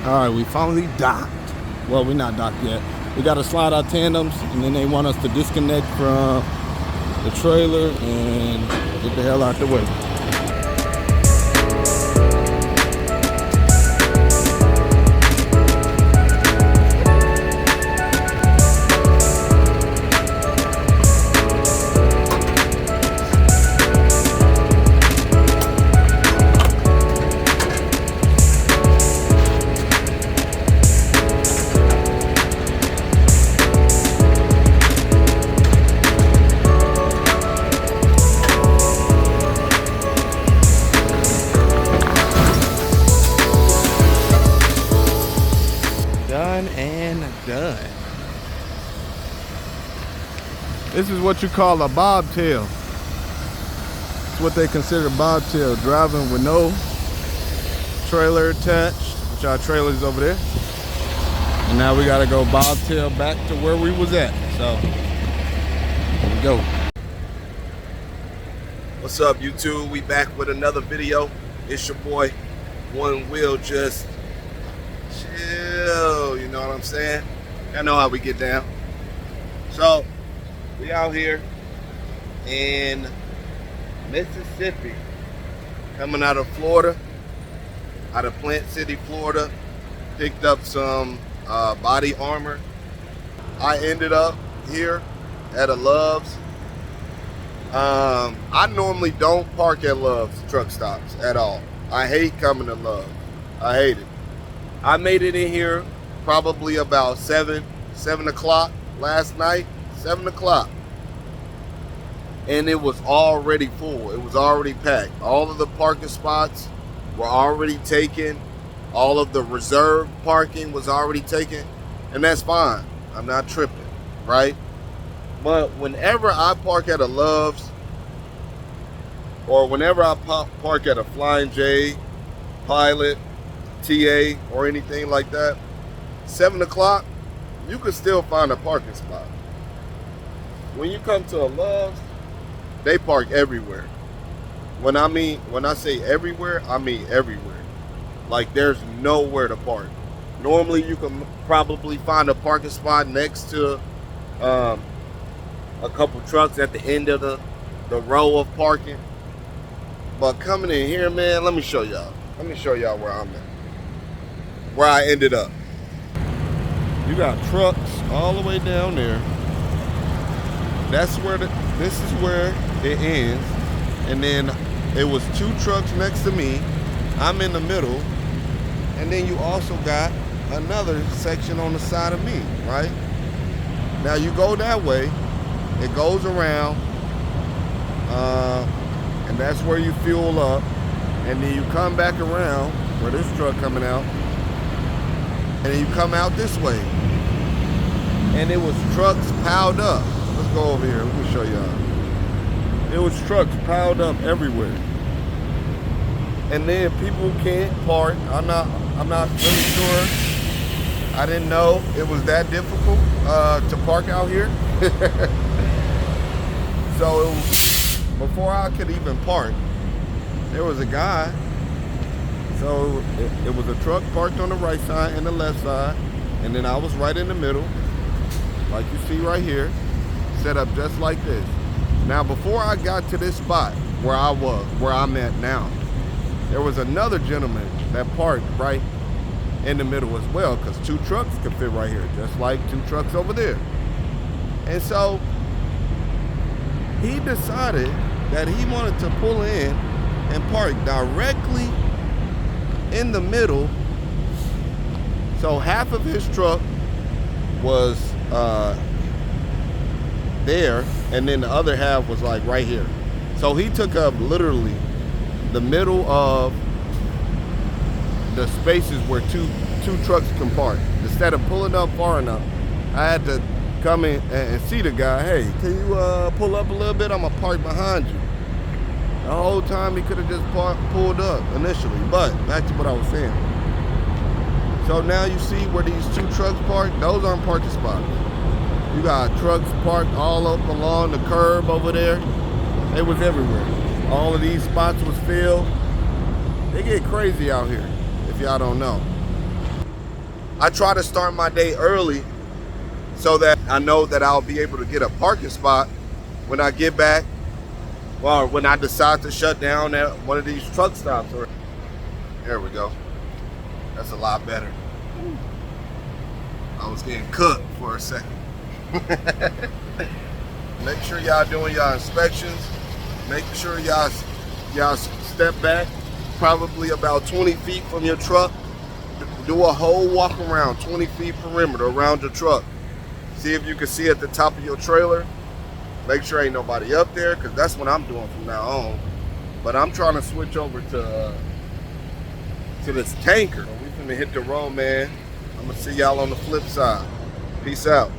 All right, we finally docked. Well, we're not docked yet. We got to slide our tandems, and then they want us to disconnect from the trailer and get the hell out the way. Done and done. This is what you call a bobtail. It's what they consider bobtail, driving with no trailer attached, which our trailer's over there. And now we gotta go bobtail back to where we was at. So, here we go. What's up, YouTube? We back with another video. It's your boy, One Wheel Just Chill, you know what I'm saying? I know how we get down. So, we out here in Mississippi, coming out of Florida, out of Plant City, Florida. Picked up some body armor. I ended up here at a Love's. I normally don't park at Love's truck stops at all. I hate coming to Love's. I hate it. I made it in here probably about 7 o'clock last night, 7 o'clock. And it was already full. It was already packed. All of the parking spots were already taken. All of the reserved parking was already taken. And that's fine. I'm not tripping, right? But whenever I park at a Love's, or whenever I park at a Flying J, Pilot, TA, or anything like that, 7 o'clock, you can still find a parking spot. When you come to a Love's, they park everywhere. When I say everywhere, I mean everywhere. Like, there's nowhere to park. Normally, you can probably find a parking spot next to a couple trucks at the end of the row of parking. But coming in here, man, let me show y'all. Let me show y'all where I'm at. Where I ended up. You got trucks all the way down there. That's where this is where it ends. And then it was 2 trucks next to me. I'm in the middle. And then you also got another section on the side of me, right? Now you go that way, it goes around, and that's where you fuel up. And then you come back around where this truck coming out, and then you come out this way. And it was trucks piled up. Let's go over here, let me show y'all. It was trucks piled up everywhere. And then people can't park. I'm not really sure. I didn't know it was that difficult to park out here. So before I could even park, there was a guy. So it was a truck parked on the right side and the left side, and then I was right in the middle, like you see right here, set up just like this. Now, before I got to this spot where I'm at now, there was another gentleman that parked right in the middle as well, because 2 trucks could fit right here, just like 2 trucks over there. And so he decided that he wanted to pull in and park directly in the middle. So half of his truck was there, and then the other half was like right here. So he took up literally the middle of the spaces where two trucks can park. Instead of pulling up far enough, I had to come in and see the guy. Hey, can you pull up a little bit? I'm gonna park behind you. The whole time he could have just pulled up initially. But back to what I was saying. So now you see where these two trucks park? Those aren't parking spots. You got trucks parked all up along the curb over there. It was everywhere. All of these spots was filled. They get crazy out here, if y'all don't know. I try to start my day early so that I know that I'll be able to get a parking spot when I get back, or when I decide to shut down at one of these truck stops. There we go. That's a lot better. I was getting cooked for a second. Make sure y'all doing y'all inspections. Make sure y'all step back probably about 20 feet from your truck. Do a whole walk around, 20 feet perimeter around your truck. See if you can see at the top of your trailer. Make sure ain't nobody up there, because that's what I'm doing from now on. But I'm trying to switch over to this tanker. We finna hit the road, man. I'm gonna see y'all on the flip side. Peace out.